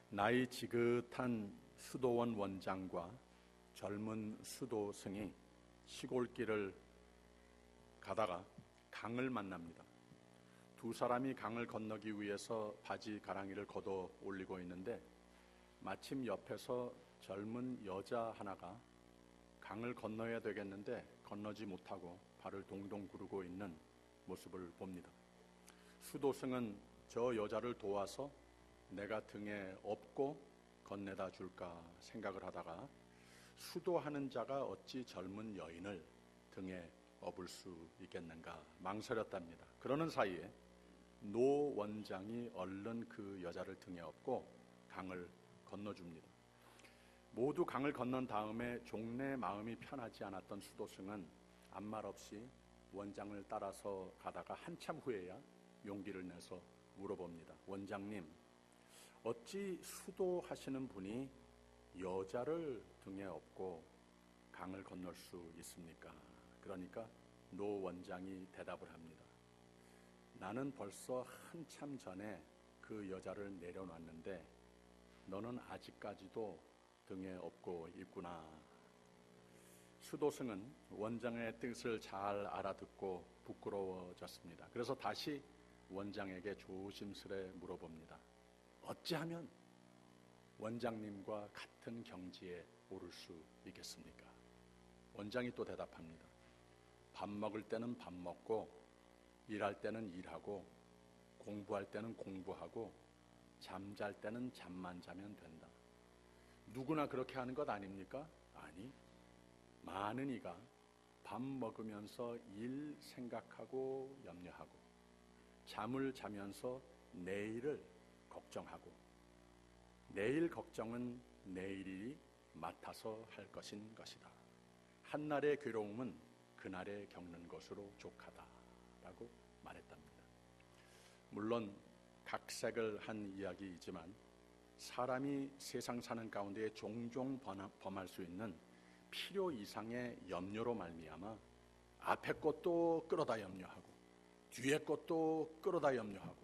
나이 지긋한 수도원 원장과 젊은 수도승이 시골길을 가다가 강을 만납니다. 두 사람이 강을 건너기 위해서 바지 가랑이를 걷어 올리고 있는데 마침 옆에서 젊은 여자 하나가 강을 건너야 되겠는데 건너지 못하고 발을 동동 구르고 있는 모습을 봅니다. 수도승은 저 여자를 도와서 내가 등에 업고 건네다 줄까 생각을 하다가 수도하는 자가 어찌 젊은 여인을 등에 업을 수 있겠는가 망설였답니다. 그러는 사이에 노 원장이 얼른 그 여자를 등에 업고 강을 건너줍니다. 모두 강을 건넌 다음에 종래 마음이 편하지 않았던 수도승은 아무 말 없이 원장을 따라서 가다가 한참 후에야 용기를 내서 물어봅니다. 원장님, 어찌 수도하시는 분이 여자를 등에 업고 강을 건널 수 있습니까? 그러니까 노 원장이 대답을 합니다. 나는 벌써 한참 전에 그 여자를 내려놨는데 너는 아직까지도 등에 업고 있구나. 수도승은 원장의 뜻을 잘 알아듣고 부끄러워졌습니다. 그래서 다시 원장에게 조심스레 물어봅니다. 어찌하면 원장님과 같은 경지에 오를 수 있겠습니까? 원장이 또 대답합니다. 밥 먹을 때는 밥 먹고 일할 때는 일하고 공부할 때는 공부하고 잠잘 때는 잠만 자면 된다. 누구나 그렇게 하는 것 아닙니까? 아니, 많은 이가 밥 먹으면서 일 생각하고 염려하고 잠을 자면서 내일을 걱정하고 내일 걱정은 내일이 맡아서 할 것인 것이다. 한날의 괴로움은 그날에 겪는 것으로 족하다라고 말했답니다. 물론 각색을 한 이야기이지만 사람이 세상 사는 가운데 종종 범할 수 있는 필요 이상의 염려로 말미암아 앞에 것도 끌어다 염려하고 뒤에 것도 끌어다 염려하고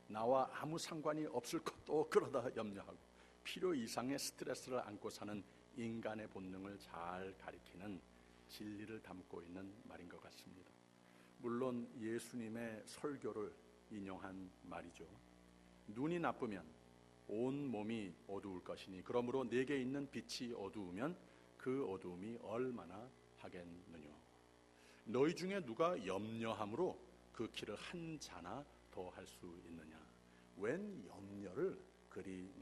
나와 아무 상관이 없을 것도 끌어다 염려하고 필요 이상의 스트레스를 안고 사는 인간의 본능을 잘 가리키는 진리를 담고 있는 말인 것 같습니다. 물론 예수님의 설교를 인용한 말이죠. 눈이 나쁘면 온 몸이 어두울 것이니 그러므로 내게 있는 빛이 어두우면 그 어두움이 얼마나 하겠느냐. 너희 중에 누가 염려함으로 그 키를 한 자나 더 할 수 있느냐. 웬 염려를 그리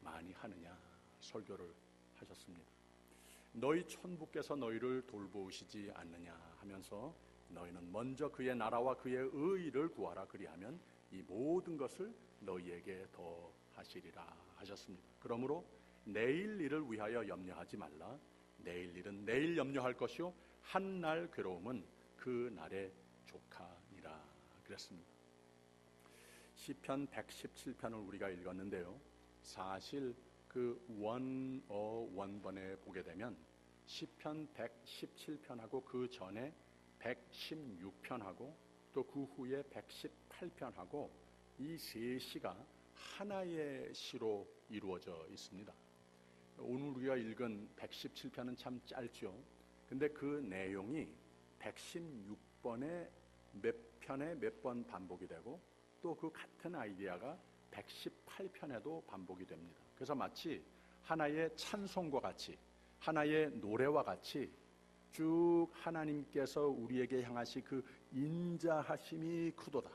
많이 하느냐 설교를 하셨습니다. 너희 천부께서 너희를 돌보시지 않느냐 하면서 너희는 먼저 그의 나라와 그의 의의를 구하라. 그리하면 이 모든 것을 너희에게 더 하시리라 하셨습니다. 그러므로 내일 일을 위하여 염려하지 말라. 내일 일은 내일 염려할 것이요 한날 괴로움은 그 날의 족하니라 그랬습니다. 시편 117편을 우리가 읽었는데요. 사실 그 원번에 보게 되면 시편 117편하고 그 전에 116편하고 또 그 후에 118편하고 이 세 시가 하나의 시로 이루어져 있습니다. 오늘 우리가 읽은 117편은 참 짧죠. 근데 그 내용이 116번에 몇 편에 몇 번 반복이 되고 또 그 같은 아이디어가 118편에도 반복이 됩니다. 그래서 마치 하나의 찬송과 같이 하나의 노래와 같이 쭉 하나님께서 우리에게 향하시 그 인자하심이 크도다,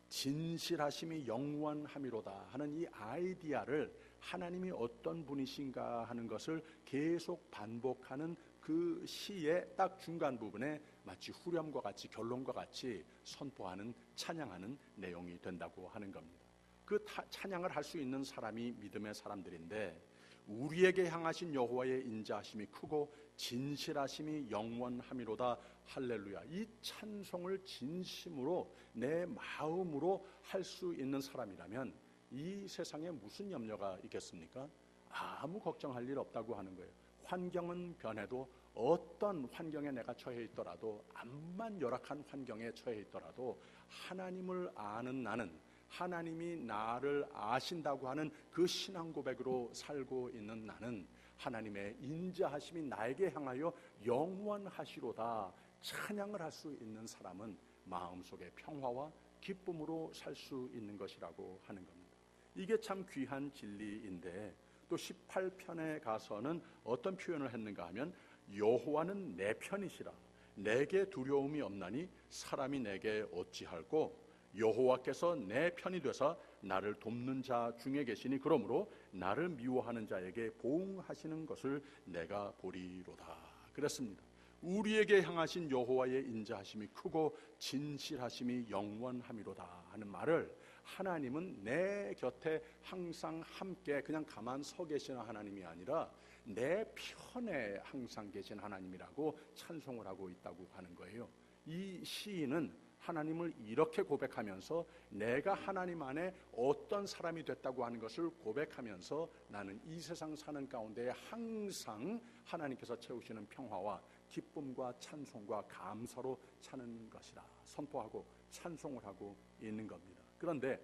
진실하심이 영원함이로다 하는 이 아이디어를 하나님이 어떤 분이신가 하는 것을 계속 반복하는 그 시의 딱 중간 부분에 마치 후렴과 같이 결론과 같이 선포하는 찬양하는 내용이 된다고 하는 겁니다. 그 찬양을 할 수 있는 사람이 믿음의 사람들인데 우리에게 향하신 여호와의 인자하심이 크고 진실하심이 영원함이로다 할렐루야. 이 찬송을 진심으로 내 마음으로 할 수 있는 사람이라면 이 세상에 무슨 염려가 있겠습니까? 아무 걱정할 일 없다고 하는 거예요. 환경은 변해도 어떤 환경에 내가 처해 있더라도 암만 열악한 환경에 처해 있더라도 하나님을 아는 나는, 하나님이 나를 아신다고 하는 그 신앙 고백으로 살고 있는 나는 하나님의 인자하심이 나에게 향하여 영원하시로다 찬양을 할 수 있는 사람은 마음속에 평화와 기쁨으로 살 수 있는 것이라고 하는 겁니다. 이게 참 귀한 진리인데 또 18편에 가서는 어떤 표현을 했는가 하면 여호와는 내 편이시라 내게 두려움이 없나니 사람이 내게 어찌할꼬 여호와께서 내 편이 되사 나를 돕는 자 중에 계시니 그러므로 나를 미워하는 자에게 보응하시는 것을 내가 보리로다 그랬습니다. 우리에게 향하신 여호와의 인자하심이 크고 진실하심이 영원함이로다 하는 말을 하나님은 내 곁에 항상 함께 그냥 가만 서 계시는 하나님이 아니라 내 편에 항상 계신 하나님이라고 찬송을 하고 있다고 하는 거예요. 이 시인은 하나님을 이렇게 고백하면서 내가 하나님 안에 어떤 사람이 됐다고 하는 것을 고백하면서 나는 이 세상 사는 가운데 항상 하나님께서 채우시는 평화와 기쁨과 찬송과 감사로 사는 것이라 선포하고 찬송을 하고 있는 겁니다. 그런데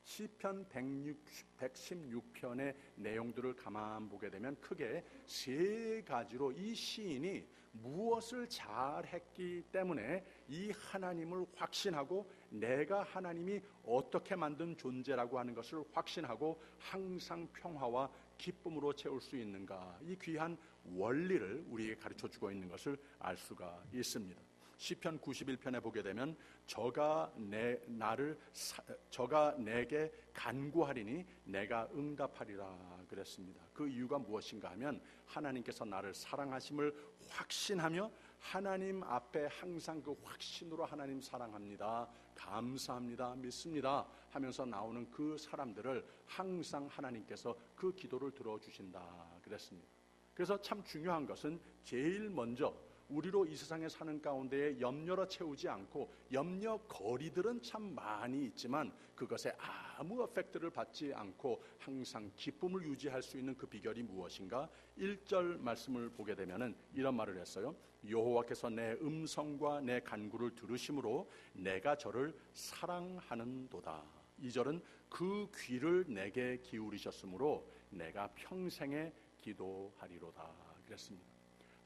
시편 116편의 내용들을 가만 보게 되면 크게 세 가지로 이 시인이 무엇을 잘했기 때문에 이 하나님을 확신하고 내가 하나님이 어떻게 만든 존재라고 하는 것을 확신하고 항상 평화와 기쁨으로 채울 수 있는가 이 귀한 원리를 우리에게 가르쳐주고 있는 것을 알 수가 있습니다. 시편 91편에 보게 되면 저가 내게 간구하리니 내가 응답하리라 그랬습니다. 그 이유가 무엇인가 하면 하나님께서 나를 사랑하심을 확신하며 하나님 앞에 항상 그 확신으로 하나님 사랑합니다, 감사합니다, 믿습니다 하면서 나오는 그 사람들을 항상 하나님께서 그 기도를 들어주신다 그랬습니다. 그래서 참 중요한 것은 제일 먼저 우리로 이 세상에 사는 가운데에 염려로 채우지 않고 염려거리들은 참 많이 있지만 그것에 아무 에펙트를 받지 않고 항상 기쁨을 유지할 수 있는 그 비결이 무엇인가? 1절 말씀을 보게 되면은 이런 말을 했어요. 여호와께서 내 음성과 내 간구를 들으심으로 내가 저를 사랑하는도다. 2절은 그 귀를 내게 기울이셨으므로 내가 평생에 기도하리로다 그랬습니다.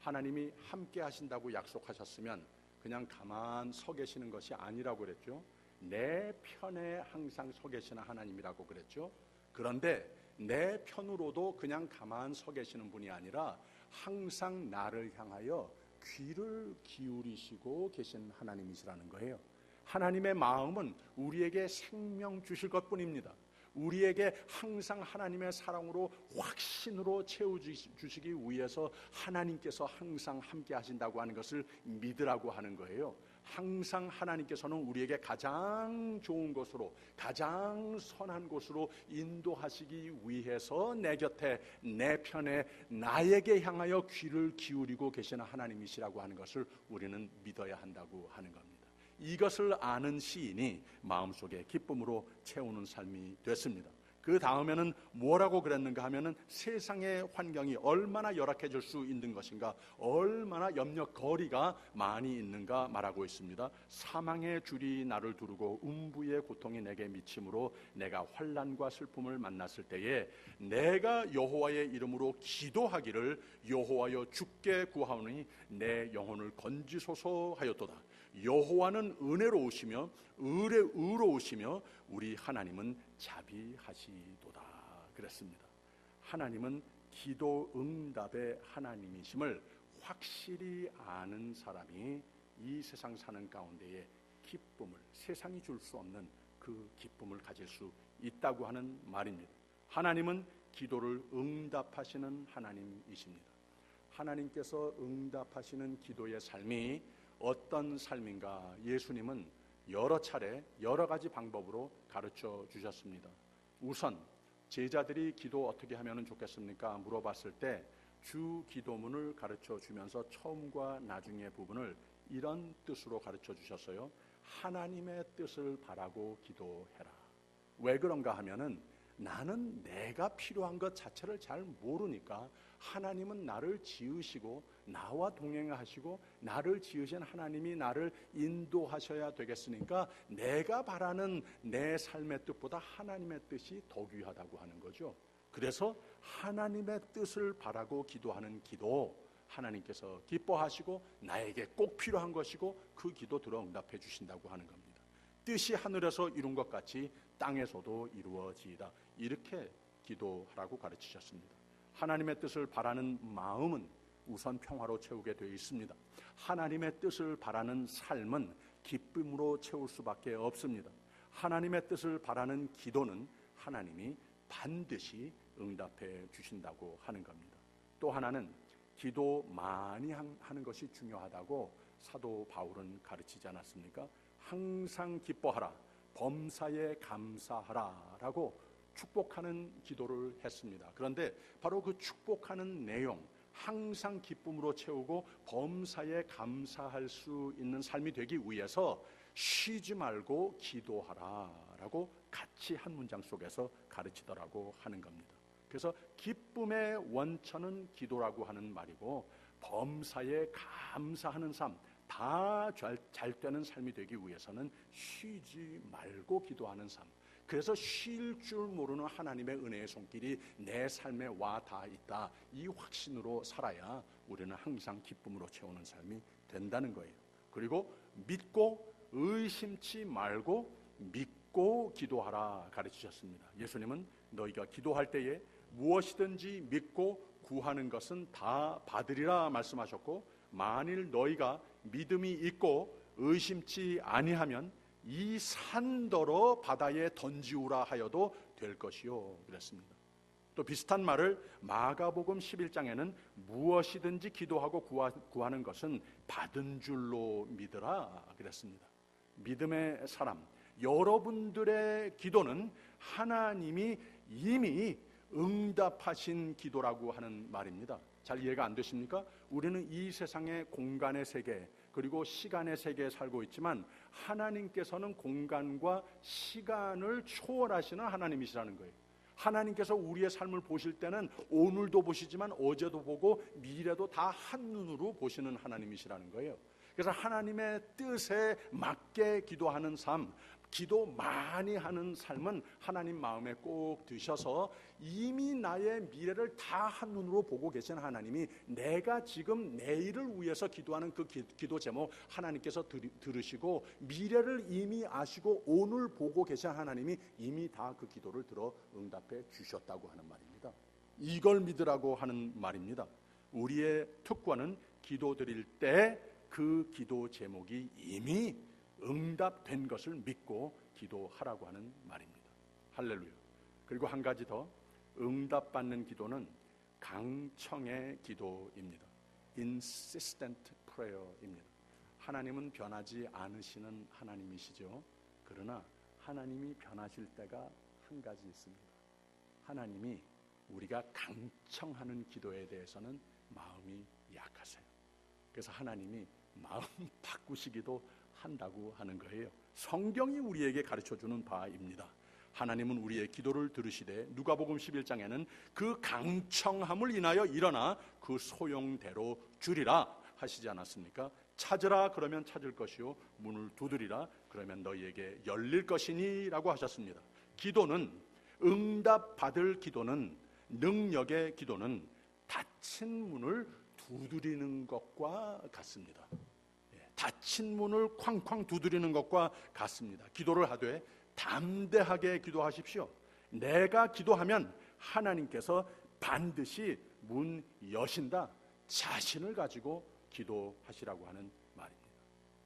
하나님이 함께 하신다고 약속하셨으면 그냥 가만 서 계시는 것이 아니라고 그랬죠. 내 편에 항상 서 계시는 하나님이라고 그랬죠. 그런데 내 편으로도 그냥 가만 서 계시는 분이 아니라 항상 나를 향하여 귀를 기울이시고 계신 하나님이시라는 거예요. 하나님의 마음은 우리에게 생명 주실 것뿐입니다. 우리에게 항상 하나님의 사랑으로 확신으로 채워주시기 위해서 하나님께서 항상 함께 하신다고 하는 것을 믿으라고 하는 거예요. 항상 하나님께서는 우리에게 가장 좋은 곳으로 가장 선한 곳으로 인도하시기 위해서 내 곁에 내 편에 나에게 향하여 귀를 기울이고 계시는 하나님이시라고 하는 것을 우리는 믿어야 한다고 하는 겁니다. 이것을 아는 시인이 마음속에 기쁨으로 채우는 삶이 됐습니다. 그 다음에는 뭐라고 그랬는가 하면은 세상의 환경이 얼마나 열악해질 수 있는 것인가, 얼마나 염려거리가 많이 있는가 말하고 있습니다. 사망의 줄이 나를 두르고 음부의 고통이 내게 미침으로 내가 환난과 슬픔을 만났을 때에 내가 여호와의 이름으로 기도하기를 여호와여 주께 구하오니 내 영혼을 건지소서 하였도다. 여호와는 은혜로우시며 의로우시며 우리 하나님은 자비하시도다 그랬습니다. 하나님은 기도 응답의 하나님이심을 확실히 아는 사람이 이 세상 사는 가운데에 기쁨을, 세상이 줄 수 없는 그 기쁨을 가질 수 있다고 하는 말입니다. 하나님은 기도를 응답하시는 하나님이십니다. 하나님께서 응답하시는 기도의 삶이 어떤 삶인가 예수님은 여러 차례 여러 가지 방법으로 가르쳐 주셨습니다. 우선 제자들이 기도 어떻게 하면 좋겠습니까? 물어봤을 때 주 기도문을 가르쳐 주면서 처음과 나중의 부분을 이런 뜻으로 가르쳐 주셨어요. 하나님의 뜻을 바라고 기도해라. 왜 그런가 하면은 나는 내가 필요한 것 자체를 잘 모르니까 하나님은 나를 지으시고 나와 동행하시고 나를 지으신 하나님이 나를 인도하셔야 되겠으니까 내가 바라는 내 삶의 뜻보다 하나님의 뜻이 더 귀하다고 하는 거죠. 그래서 하나님의 뜻을 바라고 기도하는 기도, 하나님께서 기뻐하시고 나에게 꼭 필요한 것이고 그 기도 들어 응답해 주신다고 하는 겁니다. 뜻이 하늘에서 이룬 것 같이 땅에서도 이루어지이다. 이렇게 기도하라고 가르치셨습니다. 하나님의 뜻을 바라는 마음은 우선 평화로 채우게 되어 있습니다. 하나님의 뜻을 바라는 삶은 기쁨으로 채울 수밖에 없습니다. 하나님의 뜻을 바라는 기도는 하나님이 반드시 응답해 주신다고 하는 겁니다. 또 하나는 기도 많이 하는 것이 중요하다고 사도 바울은 가르치지 않았습니까? 항상 기뻐하라, 범사에 감사하라 라고 축복하는 기도를 했습니다. 그런데 바로 그 축복하는 내용, 항상 기쁨으로 채우고 범사에 감사할 수 있는 삶이 되기 위해서 쉬지 말고 기도하라 라고 같이 한 문장 속에서 가르치더라고 하는 겁니다. 그래서 기쁨의 원천은 기도라고 하는 말이고 범사에 감사하는 삶, 다 잘 되는 삶이 되기 위해서는 쉬지 말고 기도하는 삶, 그래서 쉴 줄 모르는 하나님의 은혜의 손길이 내 삶에 와 닿아 있다, 이 확신으로 살아야 우리는 항상 기쁨으로 채우는 삶이 된다는 거예요. 그리고 믿고 의심치 말고 믿고 기도하라 가르치셨습니다. 예수님은 너희가 기도할 때에 무엇이든지 믿고 구하는 것은 다 받으리라 말씀하셨고, 만일 너희가 믿음이 있고 의심치 아니하면 이 산더러 바다에 던지우라 하여도 될 것이요 그랬습니다. 또 비슷한 말을 마가복음 11장에는 무엇이든지 기도하고 구하는 것은 받은 줄로 믿으라 그랬습니다. 믿음의 사람, 여러분들의 기도는 하나님이 이미 응답하신 기도라고 하는 말입니다. 잘 이해가 안 되십니까? 우리는 이 세상의 공간의 세계 그리고 시간의 세계에 살고 있지만 하나님께서는 공간과 시간을 초월하시는 하나님이시라는 거예요. 하나님께서 우리의 삶을 보실 때는 오늘도 보시지만 어제도 보고 미래도 다 한눈으로 보시는 하나님이시라는 거예요. 그래서 하나님의 뜻에 맞게 기도하는 삶, 기도 많이 하는 삶은 하나님 마음에 꼭 드셔서 이미 나의 미래를 다 한눈으로 보고 계신 하나님이 내가 지금 내일을 위해서 기도하는 그 기도 제목 하나님께서 들으시고 미래를 이미 아시고 오늘 보고 계신 하나님이 이미 다 그 기도를 들어 응답해 주셨다고 하는 말입니다. 이걸 믿으라고 하는 말입니다. 우리의 특권은 기도 드릴 때 그 기도 제목이 이미 응답된 것을 믿고 기도하라고 하는 말입니다. 할렐루야. 그리고 한 가지 더, 응답받는 기도는 강청의 기도입니다. Insistent prayer입니다. 하나님은 변하지 않으시는 하나님이시죠. 그러나 하나님이 변하실 때가 한 가지 있습니다. 하나님이 우리가 강청하는 기도에 대해서는 마음이 약하세요. 그래서 하나님이 마음 바꾸시기도 한다고 하는 거예요. 성경이 우리에게 가르쳐주는 바입니다. 하나님은 우리의 기도를 들으시되 누가복음 11장에는 그 강청함을 인하여 일어나 그 소용대로 주리라 하시지 않았습니까? 찾으라 그러면 찾을 것이요 문을 두드리라 그러면 너희에게 열릴 것이니 라고 하셨습니다. 기도는, 응답받을 기도는, 능력의 기도는 닫힌 문을 두드리는 것과 같습니다. 닫힌 문을 쾅쾅 두드리는 것과 같습니다. 기도를 하되 담대하게 기도하십시오. 내가 기도하면 하나님께서 반드시 문 여신다, 자신을 가지고 기도하시라고 하는 말입니다.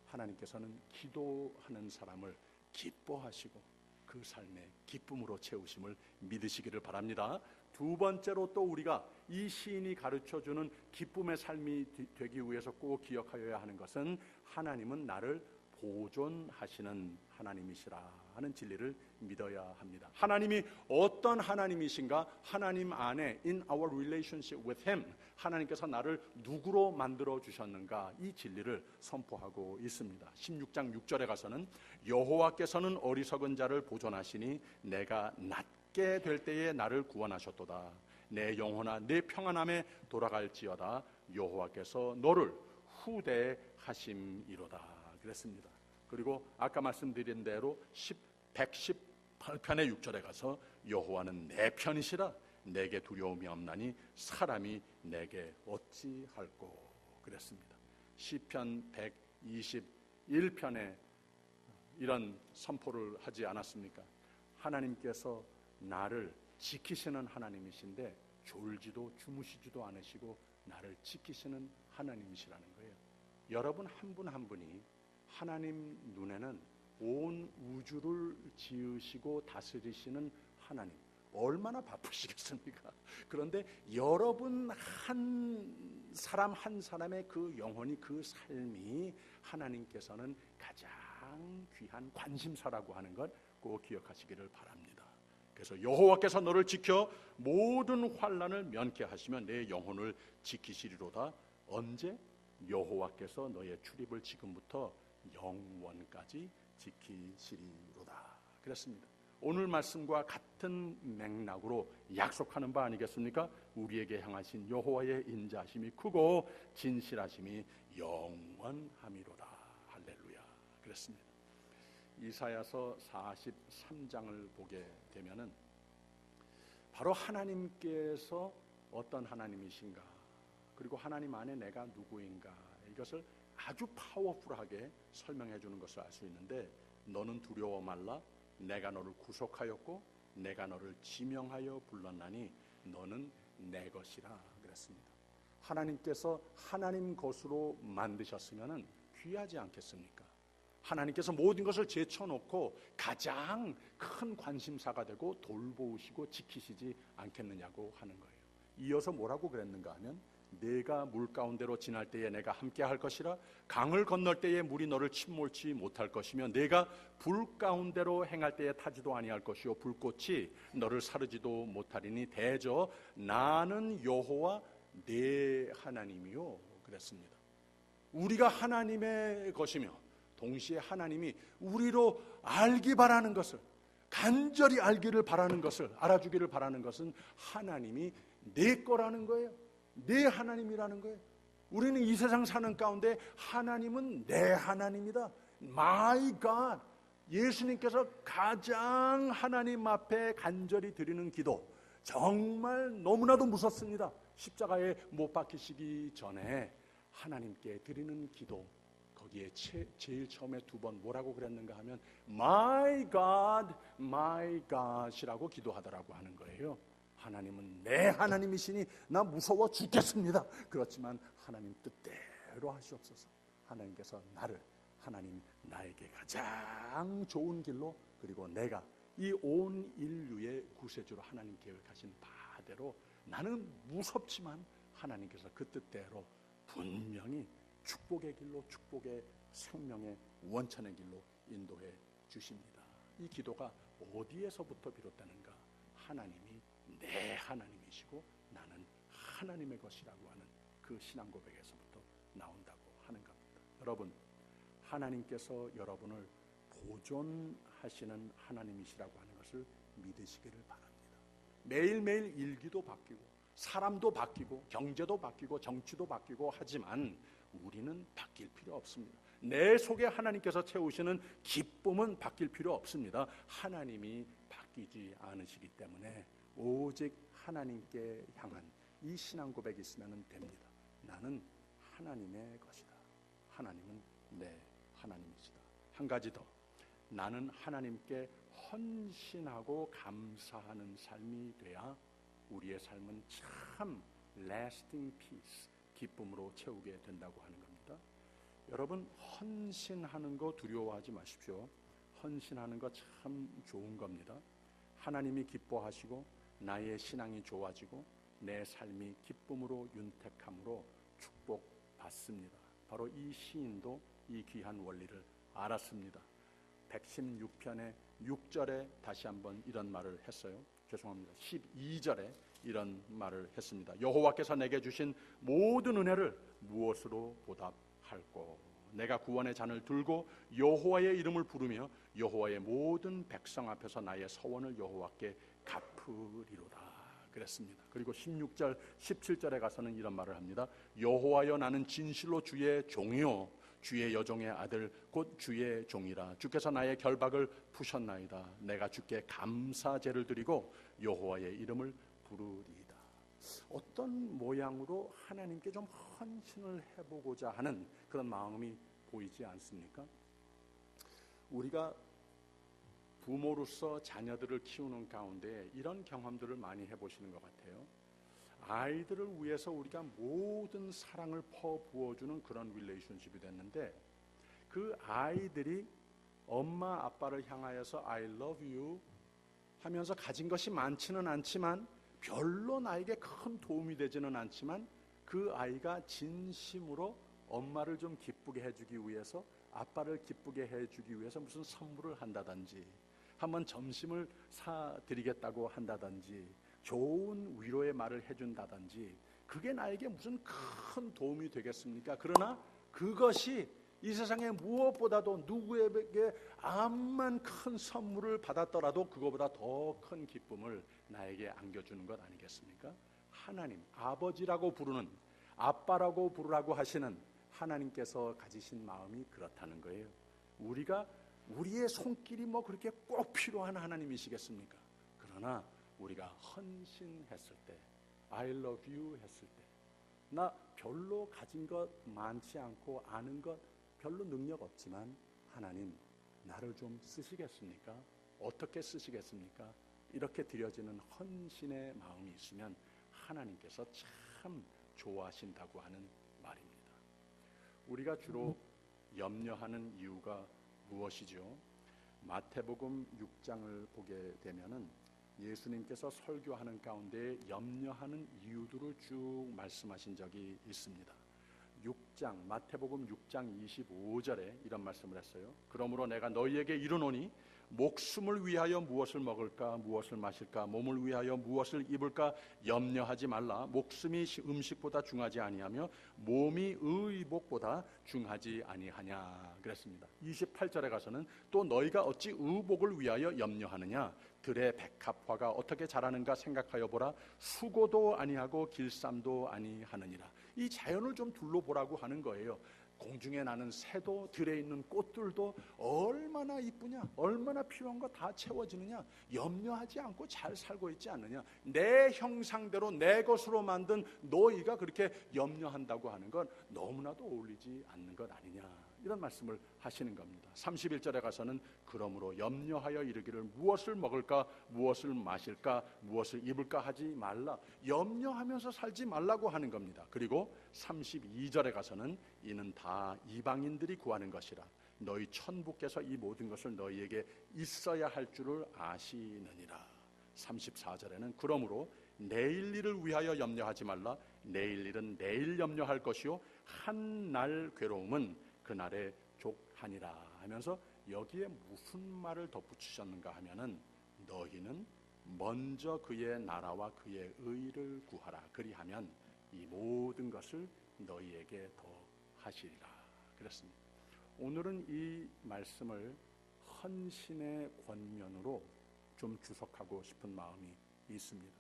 하나님께서는 기도하는 사람을 기뻐하시고 그 삶에 기쁨으로 채우심을 믿으시기를 바랍니다. 두 번째로 또 우리가 이 시인이 가르쳐주는 기쁨의 삶이 되기 위해서 꼭 기억하여야 하는 것은 하나님은 나를 보존하시는 하나님이시라 하는 진리를 믿어야 합니다. 하나님이 어떤 하나님이신가? 하나님 안에 in our relationship with Him, 하나님께서 나를 누구로 만들어 주셨는가? 이 진리를 선포하고 있습니다. 16장 6절에 가서는 여호와께서는 어리석은 자를 보존하시니 내가 낮게 죽게 될 때에 나를 구원하셨도다. 내 영혼아 내 평안함에 돌아갈지어다. 여호와께서 너를 후대하심이로다. 그랬습니다. 그리고 아까 말씀드린 대로 118편의 6절에 가서 여호와는 내 편이시라. 내게 두려움이 없나니 사람이 내게 어찌할꼬. 그랬습니다. 시편 121편에 이런 선포를 하지 않았습니까? 하나님께서 나를 지키시는 하나님이신데 졸지도 주무시지도 않으시고 나를 지키시는 하나님이시라는 거예요. 여러분 한 분 한 분이 하나님 눈에는 온 우주를 지으시고 다스리시는 하나님, 얼마나 바쁘시겠습니까? 그런데 여러분 한 사람 한 사람의 그 영혼이, 그 삶이 하나님께서는 가장 귀한 관심사라고 하는 것 꼭 기억하시기를 바랍니다. 그래서 여호와께서 너를 지켜 모든 환난을 면케 하시며 내 영혼을 지키시리로다. 언제? 여호와께서 너의 출입을 지금부터 영원까지 지키시리로다. 그랬습니다. 오늘 말씀과 같은 맥락으로 약속하는 바 아니겠습니까? 우리에게 향하신 여호와의 인자하심이 크고 진실하심이 영원함이로다. 할렐루야. 그랬습니다. 이사야서 43장을 보게 되면은 바로 하나님께서 어떤 하나님이신가, 그리고 하나님 안에 내가 누구인가, 이것을 아주 파워풀하게 설명해 주는 것을 알 수 있는데, 너는 두려워 말라. 내가 너를 구속하였고 내가 너를 지명하여 불렀나니 너는 내 것이라. 그랬습니다. 하나님께서 하나님 것으로 만드셨으면 귀하지 않겠습니까? 하나님께서 모든 것을 제쳐놓고 가장 큰 관심사가 되고 돌보시고 지키시지 않겠느냐고 하는 거예요. 이어서 뭐라고 그랬는가 하면, 내가 물 가운데로 지날 때에 내가 함께 할 것이라. 강을 건널 때에 물이 너를 침몰치 못할 것이며 내가 불 가운데로 행할 때에 타지도 아니할 것이요 불꽃이 너를 사르지도 못하리니 대저 나는 여호와 내 하나님이요. 그랬습니다. 우리가 하나님의 것이며 동시에 하나님이 우리로 알기 바라는 것을, 간절히 알기를 바라는 것을, 알아주기를 바라는 것은 하나님이 내 거라는 거예요. 내 하나님이라는 거예요. 우리는 이 세상 사는 가운데 하나님은 내 하나님이다. My God. 예수님께서 가장 하나님 앞에 간절히 드리는 기도, 정말 너무나도 무섭습니다. 십자가에 못 박히시기 전에 하나님께 드리는 기도, 거기에 제일 처음에 두 번 뭐라고 그랬는가 하면 My God, My God이라고 기도하더라고 하는 거예요. 하나님은 내 하나님이시니 나 무서워 죽겠습니다. 그렇지만 하나님 뜻대로 하시옵소서. 하나님께서 나를, 하나님 나에게 가장 좋은 길로, 그리고 내가 이 온 인류의 구세주로 하나님 계획하신 바대로, 나는 무섭지만 하나님께서 그 뜻대로 분명히 축복의 길로, 축복의 생명의 원천의 길로 인도해 주십니다. 이 기도가 어디에서부터 비롯되는가? 하나님이 내 하나님이시고 나는 하나님의 것이라고 하는 그 신앙 고백에서부터 나온다고 하는 겁니다. 여러분, 하나님께서 여러분을 보존하시는 하나님이시라고 하는 것을 믿으시기를 바랍니다. 매일매일 일기도 바뀌고 사람도 바뀌고 경제도 바뀌고 정치도 바뀌고 하지만 우리는 바뀔 필요 없습니다. 내 속에 하나님께서 채우시는 기쁨은 바뀔 필요 없습니다. 하나님이 바뀌지 않으시기 때문에 오직 하나님께 향한 이 신앙 고백이 있으면 됩니다. 나는 하나님의 것이다. 하나님은 내 하나님이시다. 한 가지 더, 나는 하나님께 헌신하고 감사하는 삶이 돼야 우리의 삶은 참 lasting peace, 기쁨으로 채우게 된다고 하는 겁니다. 여러분, 헌신하는 거 두려워하지 마십시오. 헌신하는 거 참 좋은 겁니다. 하나님이 기뻐하시고 나의 신앙이 좋아지고 내 삶이 기쁨으로 윤택함으로 축복받습니다. 바로 이 시인도 이 귀한 원리를 알았습니다. 116편의 6절에 다시 한번 이런 말을 했어요. 죄송합니다. 12절에 이런 말을 했습니다. 여호와께서 내게 주신 모든 은혜를 무엇으로 보답할꼬. 내가 구원의 잔을 들고 여호와의 이름을 부르며 여호와의 모든 백성 앞에서 나의 서원을 여호와께 갚으리로다 그랬습니다. 그리고 16절 17절에 가서는 이런 말을 합니다. 여호와여 나는 진실로 주의 종이요 주의 여종의 아들 곧 주의 종이라. 주께서 나의 결박을 푸셨나이다. 내가 주께 감사제를 드리고 여호와의 이름을 부르리이다. 어떤 모양으로 하나님께 좀 헌신을 해보고자 하는 그런 마음이 보이지 않습니까? 우리가 부모로서 자녀들을 키우는 가운데 이런 경험들을 많이 해보시는 것 같아요. 아이들을 위해서 우리가 모든 사랑을 퍼부어주는 그런 릴레이션십이 됐는데 그 아이들이 엄마 아빠를 향하여서 I love you 하면서 가진 것이 많지는 않지만 별로 나에게 큰 도움이 되지는 않지만 그 아이가 진심으로 엄마를 좀 기쁘게 해주기 위해서 아빠를 기쁘게 해주기 위해서 무슨 선물을 한다든지 한번 점심을 사드리겠다고 한다든지 좋은 위로의 말을 해준다든지 그게 나에게 무슨 큰 도움이 되겠습니까? 그러나 그것이 이 세상에 무엇보다도 누구에게 암만 큰 선물을 받았더라도 그거보다 더 큰 기쁨을 나에게 안겨주는 것 아니겠습니까? 하나님, 아버지라고 부르는 아빠라고 부르라고 하시는 하나님께서 가지신 마음이 그렇다는 거예요. 우리가 우리의 손길이 뭐 그렇게 꼭 필요한 하나님이시겠습니까? 그러나 우리가 헌신했을 때 I love you 했을 때 나 별로 가진 것 많지 않고 아는 것 별로 능력 없지만 하나님 나를 좀 쓰시겠습니까? 어떻게 쓰시겠습니까? 이렇게 드려지는 헌신의 마음이 있으면 하나님께서 참 좋아하신다고 하는 말입니다. 우리가 주로 염려하는 이유가 무엇이죠? 마태복음 6장을 보게 되면은 예수님께서 설교하는 가운데 염려하는 이유들을 쭉 말씀하신 적이 있습니다. 6장 마태복음 6장 25절에 이런 말씀을 했어요. 그러므로 내가 너희에게 이르노니 목숨을 위하여 무엇을 먹을까 무엇을 마실까 몸을 위하여 무엇을 입을까 염려하지 말라. 목숨이 음식보다 중하지 아니하며 몸이 의복보다 중하지 아니하냐 그랬습니다. 28절에 가서는 또 너희가 어찌 의복을 위하여 염려하느냐 들의 백합화가 어떻게 자라는가 생각하여 보라. 수고도 아니하고 길쌈도 아니하느니라. 이 자연을 좀 둘러보라고 하는 거예요. 공중에 나는 새도 들에 있는 꽃들도 얼마나 이쁘냐 얼마나 필요한 거 다 채워지느냐 염려하지 않고 잘 살고 있지 않느냐 내 형상대로 내 것으로 만든 너희가 그렇게 염려한다고 하는 건 너무나도 어울리지 않는 것 아니냐 이런 말씀을 하시는 겁니다. 31절에 가서는 그러므로 염려하여 이르기를 무엇을 먹을까 무엇을 마실까 무엇을 입을까 하지 말라. 염려하면서 살지 말라고 하는 겁니다. 그리고 32절에 가서는 이는 다 이방인들이 구하는 것이라 너희 천부께서 이 모든 것을 너희에게 있어야 할 줄을 아시느니라. 34절에는 그러므로 내일 일을 위하여 염려하지 말라. 내일 일은 내일 염려할 것이요 한 날 괴로움은 그날에 족하니라 하면서 여기에 무슨 말을 덧붙이셨는가 하면은 너희는 먼저 그의 나라와 그의 의를 구하라. 그리하면 이 모든 것을 너희에게 더 하시리라 그랬습니다. 오늘은 이 말씀을 헌신의 권면으로 좀 주석하고 싶은 마음이 있습니다.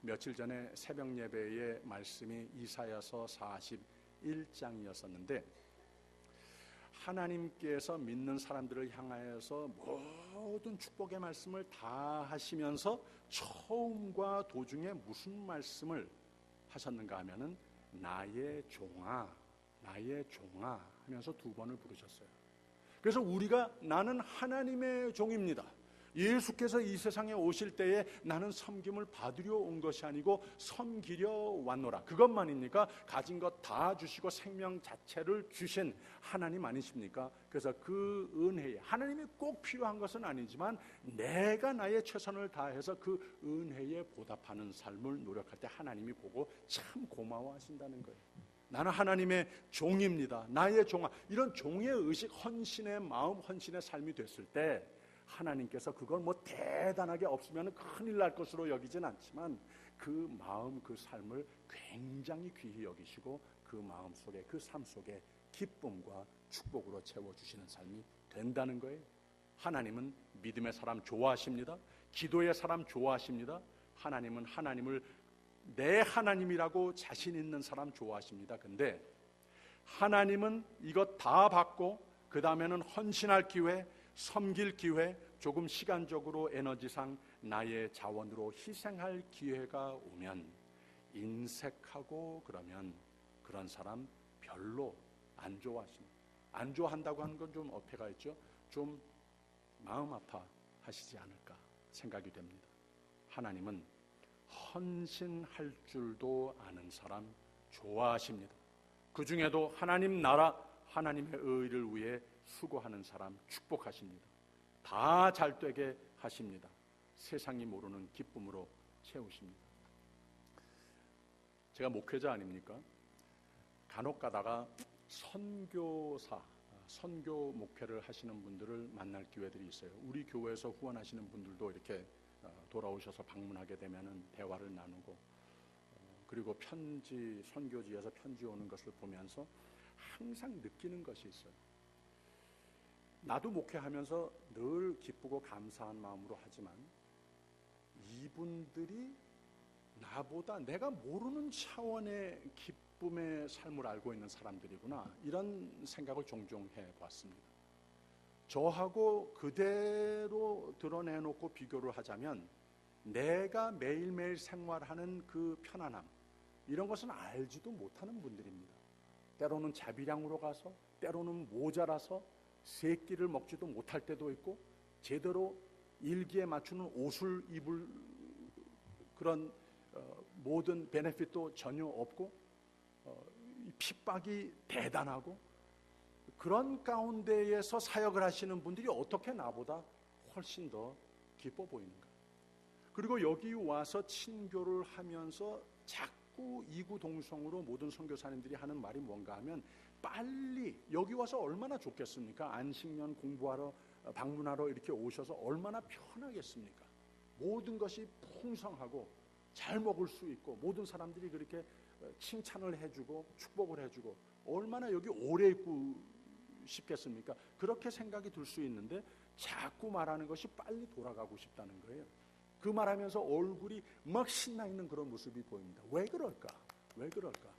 며칠 전에 새벽 예배의 말씀이 이사야서 41장이었었는데 하나님께서 믿는 사람들을 향하여서 모든 축복의 말씀을 다 하시면서 처음과 도중에 무슨 말씀을 하셨는가 하면은 나의 종아 나의 종아 하면서 두 번을 부르셨어요. 그래서 우리가 나는 하나님의 종입니다. 예수께서 이 세상에 오실 때에 나는 섬김을 받으려 온 것이 아니고 섬기려 왔노라. 그것만입니까? 가진 것 다 주시고 생명 자체를 주신 하나님 아니십니까? 그래서 그 은혜에 하나님이 꼭 필요한 것은 아니지만 내가 나의 최선을 다해서 그 은혜에 보답하는 삶을 노력할 때 하나님이 보고 참 고마워하신다는 거예요. 나는 하나님의 종입니다. 나의 종아. 이런 종의 의식, 헌신의 마음, 헌신의 삶이 됐을 때 하나님께서 그건 뭐 대단하게 없으면 큰일 날 것으로 여기진 않지만 그 마음, 그 삶을 굉장히 귀히 여기시고 그 마음 속에, 그 삶 속에 기쁨과 축복으로 채워주시는 삶이 된다는 거예요. 하나님은 믿음의 사람 좋아하십니다. 기도의 사람 좋아하십니다. 하나님은 하나님을 내 하나님이라고 자신 있는 사람 좋아하십니다. 근데 하나님은 이것 다 받고 그 다음에는 헌신할 기회, 섬길 기회, 조금 시간적으로 에너지상 나의 자원으로 희생할 기회가 오면 인색하고 그러면 그런 사람 별로 안 좋아하십니다. 안 좋아한다고 하는 건 좀 어폐가 있죠. 좀 마음 아파하시지 않을까 생각이 됩니다. 하나님은 헌신할 줄도 아는 사람 좋아하십니다. 그 중에도 하나님 나라, 하나님의 의를 위해 수고하는 사람 축복하십니다. 다 잘되게 하십니다. 세상이 모르는 기쁨으로 채우십니다. 제가 목회자 아닙니까? 간혹 가다가 선교사, 선교 목회를 하시는 분들을 만날 기회들이 있어요. 우리 교회에서 후원하시는 분들도 이렇게 돌아오셔서 방문하게 되면은 대화를 나누고, 그리고 편지, 선교지에서 편지 오는 것을 보면서 항상 느끼는 것이 있어요. 나도 목회하면서 늘 기쁘고 감사한 마음으로 하지만 이분들이 나보다 내가 모르는 차원의 기쁨의 삶을 알고 있는 사람들이구나, 이런 생각을 종종 해봤습니다. 저하고 그대로 드러내놓고 비교를 하자면 내가 매일매일 생활하는 그 편안함, 이런 것은 알지도 못하는 분들입니다. 때로는 자비량으로 가서, 때로는 모자라서 세 끼를 먹지도 못할 때도 있고, 제대로 일기에 맞추는 옷을 입을 그런 모든 베네핏도 전혀 없고, 핍박이 대단하고, 그런 가운데에서 사역을 하시는 분들이 어떻게 나보다 훨씬 더 기뻐 보이는가. 그리고 여기 와서 친교를 하면서 자꾸 이구동성으로 모든 선교사님들이 하는 말이 뭔가 하면, 빨리 여기 와서 얼마나 좋겠습니까? 안식년 공부하러 방문하러 이렇게 오셔서 얼마나 편하겠습니까? 모든 것이 풍성하고 잘 먹을 수 있고, 모든 사람들이 그렇게 칭찬을 해주고 축복을 해주고, 얼마나 여기 오래 있고 싶겠습니까? 그렇게 생각이 들 수 있는데 자꾸 말하는 것이 빨리 돌아가고 싶다는 거예요. 그 말하면서 얼굴이 막 신나 있는 그런 모습이 보입니다. 왜 그럴까? 왜 그럴까?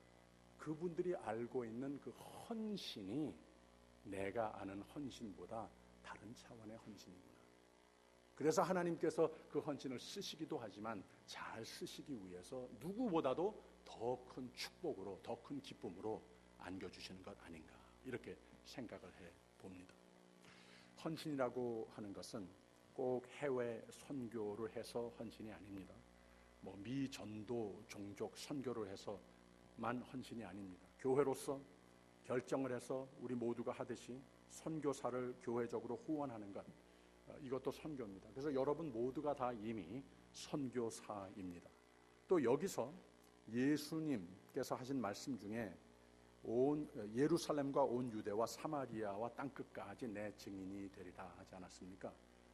그분들이 알고 있는 그 헌신이 내가 아는 헌신보다 다른 차원의 헌신이구나. 그래서 하나님께서 그 헌신을 쓰시기도 하지만 잘 쓰시기 위해서 누구보다도 더 큰 축복으로, 더 큰 기쁨으로 안겨주시는 것 아닌가, 이렇게 생각을 해봅니다. 헌신이라고 하는 것은 꼭 해외 선교를 해서 헌신이 아닙니다. 미전도 종족 선교를 해서만 헌신이 아닙니다. 교회로서 결정을 해서 우리 모두가 하듯이 선교사를 교회적으로 후원하는 것, 이것도 선교입니다. 그래서 여러분 모두가 다 이미 선교사입니다. 또 여기서 예수님께서 하신 말씀 중에 온 예루살렘과 온 유대와 사마리아와 땅끝까지 내 증인이 되리라 하지 않았습니까?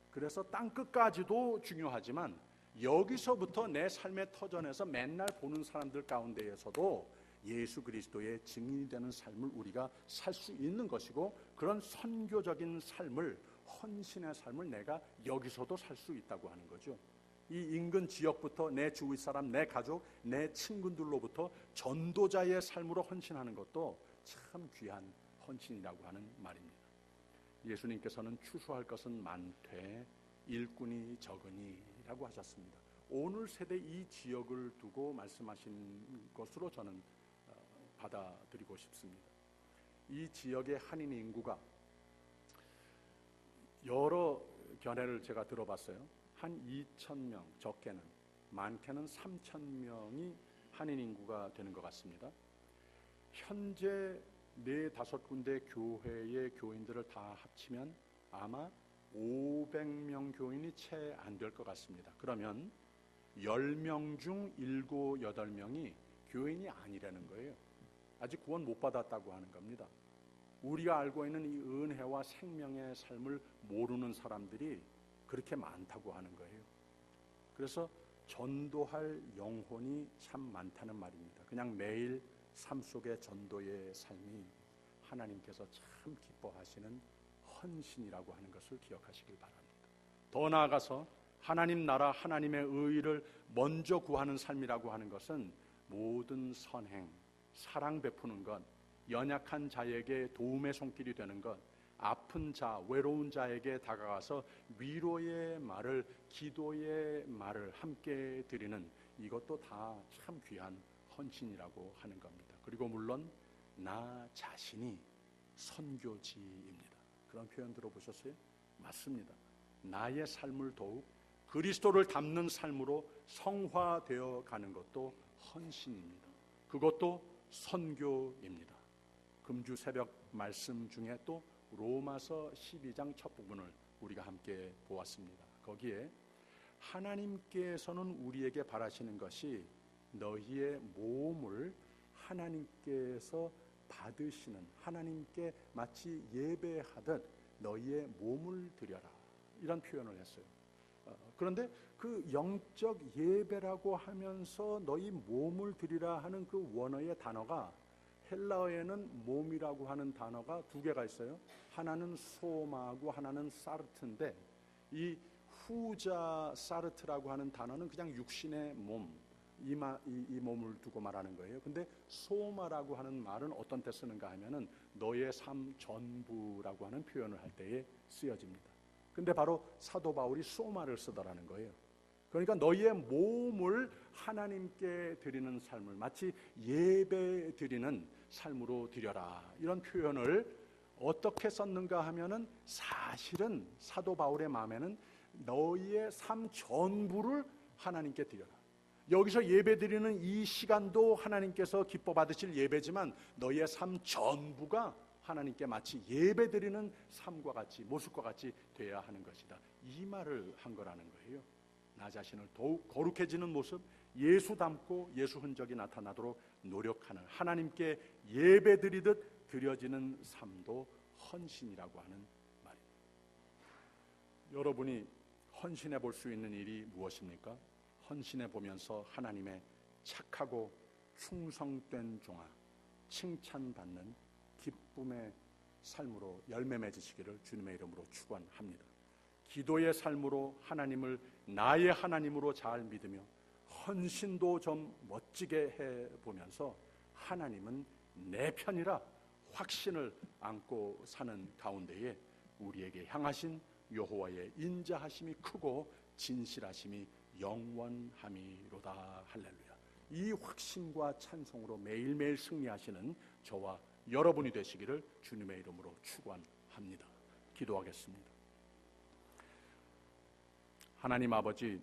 그래서 땅끝까지도 중요하지만 여기서부터 내 삶의 터전에서 맨날 보는 사람들 가운데에서도 예수 그리스도의 증인이 되는 삶을 우리가 살 수 있는 것이고, 그런 선교적인 삶을, 헌신의 삶을 내가 여기서도 살 수 있다고 하는 거죠. 이 인근 지역부터 내 주위 사람, 내 가족, 내 친구들로부터 전도자의 삶으로 헌신하는 것도 참 귀한 헌신이라고 하는 말입니다. 예수님께서는 추수할 것은 많되 일꾼이 적으니라고 하셨습니다. 오늘 세대 이 지역을 두고 말씀하신 것으로 저는 받아들이고 싶습니다. 이 지역의 한인 인구가 여러 견해를 제가 들어봤어요. 한 2,000명, 적게는, 많게는 3,000명이 한인 인구가 되는 것 같습니다. 현재 4-5군데 교회의 교인들을 다 합치면 아마 500명 교인이 채 안 될 것 같습니다. 그러면 10명 중 7, 8명이 교인이 아니라는 거예요. 아직 구원 못 받았다고 하는 겁니다. 우리가 알고 있는 이 은혜와 생명의 삶을 모르는 사람들이 그렇게 많다고 하는 거예요. 그래서 전도할 영혼이 참 많다는 말입니다. 그냥 매일 삶 속의 전도의 삶이 하나님께서 참 기뻐하시는 헌신이라고 하는 것을 기억하시길 바랍니다. 더 나아가서 하나님 나라, 하나님의 의의를 먼저 구하는 삶이라고 하는 것은 모든 선행, 사랑 베푸는 것, 연약한 자에게 도움의 손길이 되는 것, 아픈 자, 외로운 자에게 다가가서 위로의 말을, 기도의 말을 함께 드리는 이것도 다 참 귀한 헌신이라고 하는 겁니다. 그리고 물론 나 자신이 선교지입니다. 그런 표현 들어보셨어요? 맞습니다. 나의 삶을 더욱 그리스도를 닮는 삶으로 성화되어 가는 것도 헌신입니다. 그것도 선교입니다. 금주 새벽 말씀 중에 또 로마서 12장 첫 부분을 우리가 함께 보았습니다. 거기에 하나님께서는 우리에게 바라시는 것이 너희의 몸을 하나님께서 받으시는, 하나님께 마치 예배하듯 너희의 몸을 드려라, 이런 표현을 했어요. 그런데 그 영적 예배라고 하면서 너희 몸을 드리라 하는 그 원어의 단어가, 헬라어에는 몸이라고 하는 단어가 두 개가 있어요. 하나는 소마하고 하나는 사르트인데, 이 후자 사르트라고 하는 단어는 그냥 육신의 몸, 이 몸을 두고 말하는 거예요. 근데 소마라고 하는 말은 어떤 때 쓰는가 하면은 너의 삶 전부라고 하는 표현을 할 때에 쓰여집니다. 근데 바로 사도 바울이 소마를 쓰더라는 거예요. 그러니까 너희의 몸을 하나님께 드리는 삶을 마치 예배 드리는 삶으로 드려라, 이런 표현을 어떻게 썼는가 하면은 사실은 사도 바울의 마음에는 너희의 삶 전부를 하나님께 드려라. 여기서 예배 드리는 이 시간도 하나님께서 기뻐 받으실 예배지만 너희의 삶 전부가 하나님께 마치 예배 드리는 삶과 같이, 모습과 같이 돼야 하는 것이다, 이 말을 한 거라는 거예요. 나 자신을 더욱 거룩해지는 모습, 예수 닮고 예수 흔적이 나타나도록 노력하는, 하나님께 예배 드리듯 드려지는 삶도 헌신이라고 하는 말입니다. 여러분이 헌신해 볼 수 있는 일이 무엇입니까? 헌신해 보면서 하나님의 착하고 충성된 종아, 칭찬받는 기쁨의 삶으로 열매 맺으시기를 주님의 이름으로 축원합니다. 기도의 삶으로 하나님을 나의 하나님으로 잘 믿으며 헌신도 좀 멋지게 해보면서 하나님은 내 편이라 확신을 안고 사는 가운데에 우리에게 향하신 여호와의 인자하심이 크고 진실하심이 영원함이로다. 할렐루야. 이 확신과 찬송으로 매일매일 승리하시는 저와 여러분이 되시기를 주님의 이름으로 축원합니다. 기도하겠습니다. 하나님 아버지,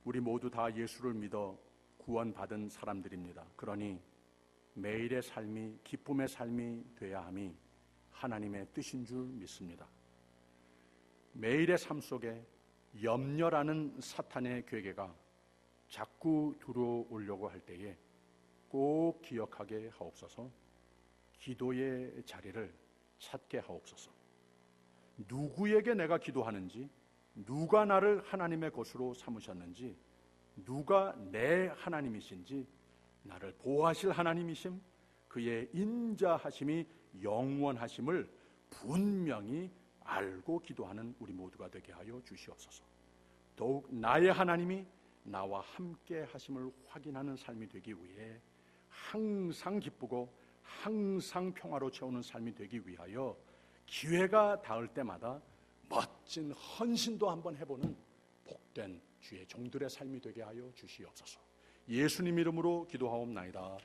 우리 모두 다 예수를 믿어 구원받은 사람들입니다. 그러니 매일의 삶이 기쁨의 삶이 되어야 함이 하나님의 뜻인 줄 믿습니다. 매일의 삶 속에 염려라는 사탄의 괴계가 자꾸 들어오려고 할 때에 꼭 기억하게 하옵소서. 기도의 자리를 찾게 하옵소서. 누구에게 내가 기도하는지, 누가 나를 하나님의 것으로 삼으셨는지, 누가 내 하나님이신지, 나를 보호하실 하나님이심, 그의 인자하심이 영원하심을 분명히 알고 기도하는 우리 모두가 되게 하여 주시옵소서. 더욱 나의 하나님이 나와 함께 하심을 확인하는 삶이 되기 위해 항상 기쁘고 항상 평화로 채우는 삶이 되기 위하여 기회가 닿을 때마다 멋진 헌신도 한번 해보는 복된 주의 종들의 삶이 되게 하여 주시옵소서. 예수님 이름으로 기도하옵나이다.